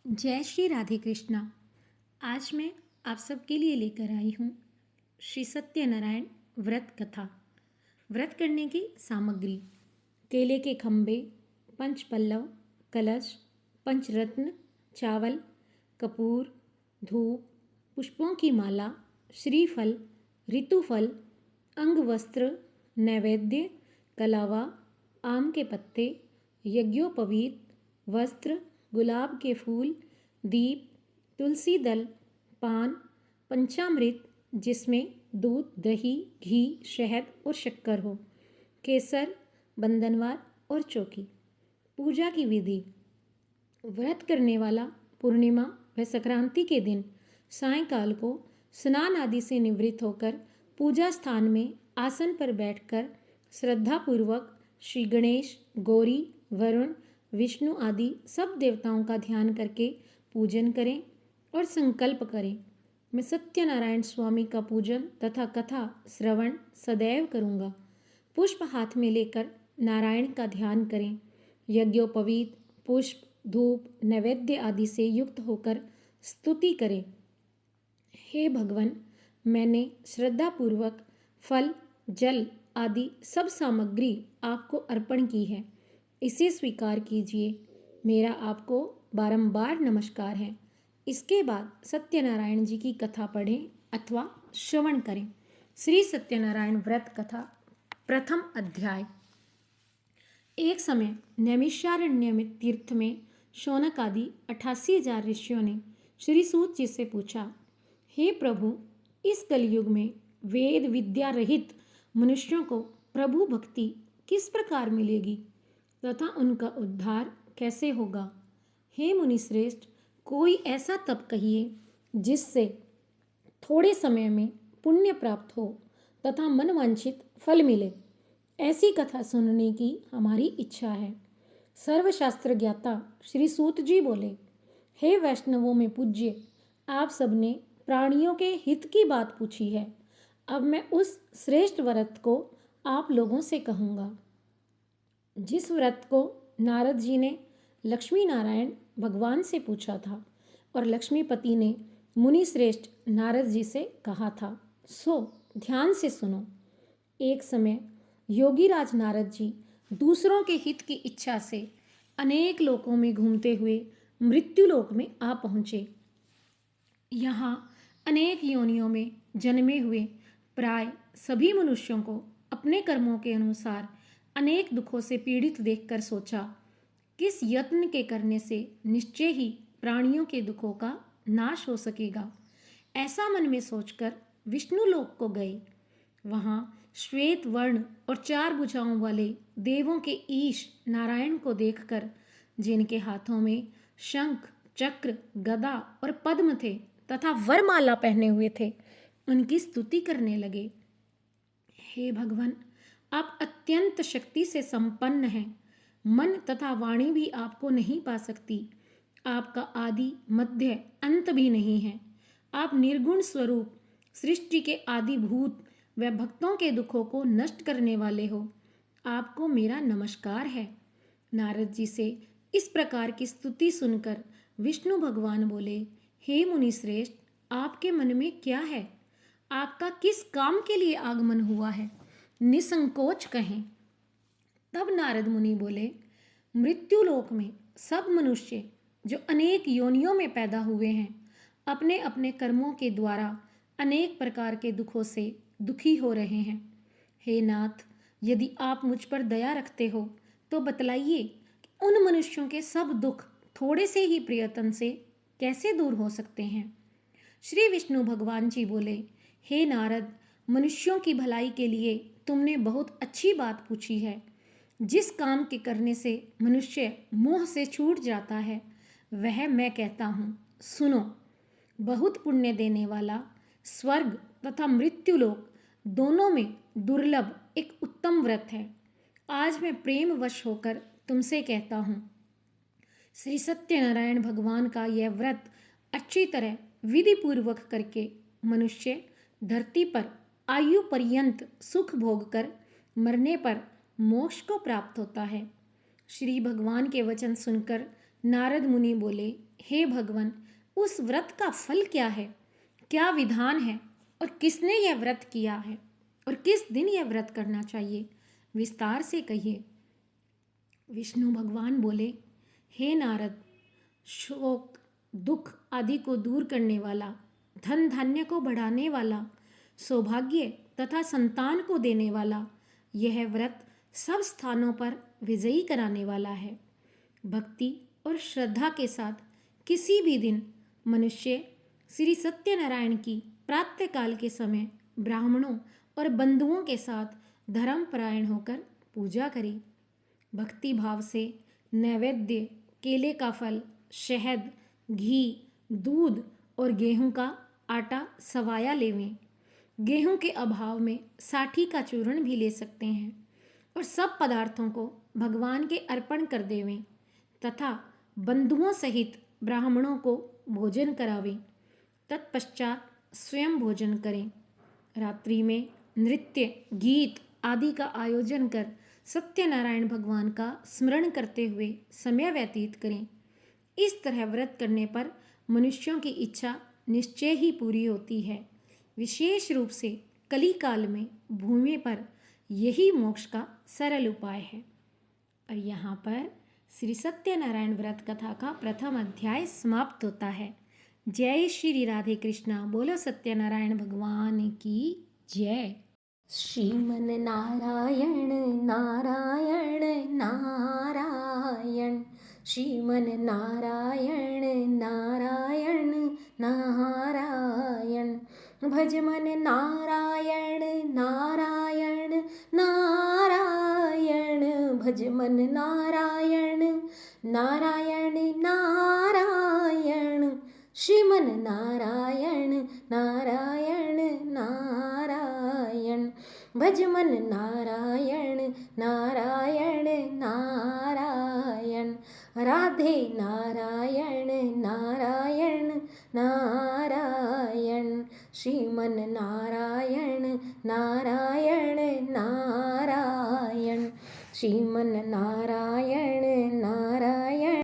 जय श्री राधे कृष्णा। आज मैं आप सबके लिए लेकर आई हूँ श्री सत्यनारायण व्रत कथा। व्रत करने की सामग्री: केले के खम्भे, पंचपल्लव, कलश, पंचरत्न, चावल, कपूर, धूप, पुष्पों की माला, श्रीफल, ऋतुफल, अंगवस्त्र, नैवेद्य, कलावा, आम के पत्ते, यज्ञोपवीत, वस्त्र, गुलाब के फूल, दीप, तुलसी दल, पान, पंचामृत जिसमें दूध, दही, घी, शहद और शक्कर हो, केसर, बंधनवार और चौकी। पूजा की विधि: व्रत करने वाला पूर्णिमा व संक्रांति के दिन सायंकाल को स्नान आदि से निवृत्त होकर पूजा स्थान में आसन पर बैठकर श्रद्धापूर्वक श्री गणेश, गौरी, वरुण, विष्णु आदि सब देवताओं का ध्यान करके पूजन करें और संकल्प करें, मैं सत्यनारायण स्वामी का पूजन तथा कथा श्रवण सदैव करूँगा। पुष्प हाथ में लेकर नारायण का ध्यान करें। यज्ञोपवीत, पुष्प, धूप, नैवेद्य आदि से युक्त होकर स्तुति करें। हे भगवान, मैंने श्रद्धापूर्वक फल, जल आदि सब सामग्री आपको अर्पण की है, इसे स्वीकार कीजिए। मेरा आपको बारंबार नमस्कार है। इसके बाद सत्यनारायण जी की कथा पढ़ें अथवा श्रवण करें। श्री सत्यनारायण व्रत कथा, प्रथम अध्याय। एक समय नैमिषारण्य में तीर्थ में शौनक आदि 88,000 ऋषियों ने श्री सूत जी से पूछा, हे प्रभु, इस कलयुग में वेद विद्या रहित मनुष्यों को प्रभु भक्ति किस प्रकार मिलेगी तथा उनका उद्धार कैसे होगा? हे मुनिश्रेष्ठ, कोई ऐसा तप कहिए जिससे थोड़े समय में पुण्य प्राप्त हो तथा मनवांछित फल मिले। ऐसी कथा सुनने की हमारी इच्छा है। सर्वशास्त्र ज्ञाता श्री सूत जी बोले, हे वैष्णवों में पूज्य, आप सबने प्राणियों के हित की बात पूछी है। अब मैं उस श्रेष्ठ व्रत को आप लोगों से कहूँगा जिस व्रत को नारद जी ने लक्ष्मी नारायण भगवान से पूछा था और लक्ष्मीपति ने मुनि श्रेष्ठ नारद जी से कहा था। सो ध्यान से सुनो। एक समय योगीराज नारद जी दूसरों के हित की इच्छा से अनेक लोकों में घूमते हुए मृत्युलोक में आ पहुँचे। यहाँ अनेक योनियों में जन्मे हुए प्राय सभी मनुष्यों को अपने कर्मों के अनुसार अनेक दुखों से पीड़ित देखकर सोचा, किस यत्न के करने से निश्चय ही प्राणियों के दुखों का नाश हो सकेगा। ऐसा मन में सोचकर विष्णु लोक को गए। वहाँ श्वेत वर्ण और 4 भुजाओं वाले देवों के ईश नारायण को देखकर, जिनके हाथों में शंख, चक्र, गदा और पद्म थे तथा वरमाला पहने हुए थे, उनकी स्तुति करने लगे। हे भगवान, आप अत्यंत शक्ति से संपन्न हैं। मन तथा वाणी भी आपको नहीं पा सकती। आपका आदि मध्य अंत भी नहीं है। आप निर्गुण स्वरूप, सृष्टि के आदि भूत व भक्तों के दुखों को नष्ट करने वाले हो। आपको मेरा नमस्कार है। नारद जी से इस प्रकार की स्तुति सुनकर विष्णु भगवान बोले, हे मुनिश्रेष्ठ, आपके मन में क्या है? आपका किस काम के लिए आगमन हुआ है? निसंकोच कहें। तब नारद मुनि बोले, मृत्युलोक में सब मनुष्य जो अनेक योनियों में पैदा हुए हैं, अपने अपने कर्मों के द्वारा अनेक प्रकार के दुखों से दुखी हो रहे हैं। हे नाथ, यदि आप मुझ पर दया रखते हो तो बतलाइए कि उन मनुष्यों के सब दुख थोड़े से ही प्रयत्न से कैसे दूर हो सकते हैं। श्री विष्णु भगवान जी बोले, हे नारद, मनुष्यों की भलाई के लिए तुमने बहुत अच्छी बात पूछी है। जिस काम के करने से मनुष्य मोह से छूट जाता है, वह मैं कहता हूँ, सुनो। बहुत पुण्य देने वाला स्वर्ग तथा मृत्युलोक दोनों में दुर्लभ एक उत्तम व्रत है। आज मैं प्रेमवश होकर तुमसे कहता हूँ, श्री सत्यनारायण भगवान का यह व्रत अच्छी तरह विधि पूर्वक करके मनुष्य धरती पर आयु पर्यंत सुख भोग कर मरने पर मोक्ष को प्राप्त होता है। श्री भगवान के वचन सुनकर नारद मुनि बोले, हे भगवान, उस व्रत का फल क्या है, क्या विधान है और किसने यह व्रत किया है और किस दिन यह व्रत करना चाहिए, विस्तार से कहिए। विष्णु भगवान बोले, हे नारद, शोक, दुख आदि को दूर करने वाला, धन धान्य को बढ़ाने वाला, सौभाग्य तथा संतान को देने वाला यह व्रत सब स्थानों पर विजयी कराने वाला है। भक्ति और श्रद्धा के साथ किसी भी दिन मनुष्य श्री सत्यनारायण की प्रातःकाल के समय ब्राह्मणों और बंधुओं के साथ धर्मपरायण होकर पूजा करे। भक्ति भाव से नैवेद्य, केले का फल, शहद, घी, दूध और गेहूं का आटा सवाया लेवें। गेहूं के अभाव में साठी का चूर्ण भी ले सकते हैं और सब पदार्थों को भगवान के अर्पण कर देवें तथा बंधुओं सहित ब्राह्मणों को भोजन करावें। तत्पश्चात स्वयं भोजन करें। रात्रि में नृत्य, गीत आदि का आयोजन कर सत्यनारायण भगवान का स्मरण करते हुए समय व्यतीत करें। इस तरह व्रत करने पर मनुष्यों की इच्छा निश्चय ही पूरी होती है। विशेष रूप से कली काल में भूमि पर यही मोक्ष का सरल उपाय है। और यहाँ पर श्री सत्यनारायण व्रत कथा का प्रथम अध्याय समाप्त होता है। जय श्री राधे कृष्णा। बोलो सत्यनारायण भगवान की जय। श्रीमन नारायण नारायण नारायण, श्रीमन नारायण नारायण नारायण, भज मन नारायण नारायण नारायण, भज मन नारायण नारायण नारायण, श्रीमन नारायण नारायण नारायण, भज मन नारायण नारायण नारायण, राधे नारायण नारायण नारायण, श्रीमन नारायण नारायण नारायण, श्रीमन नारायण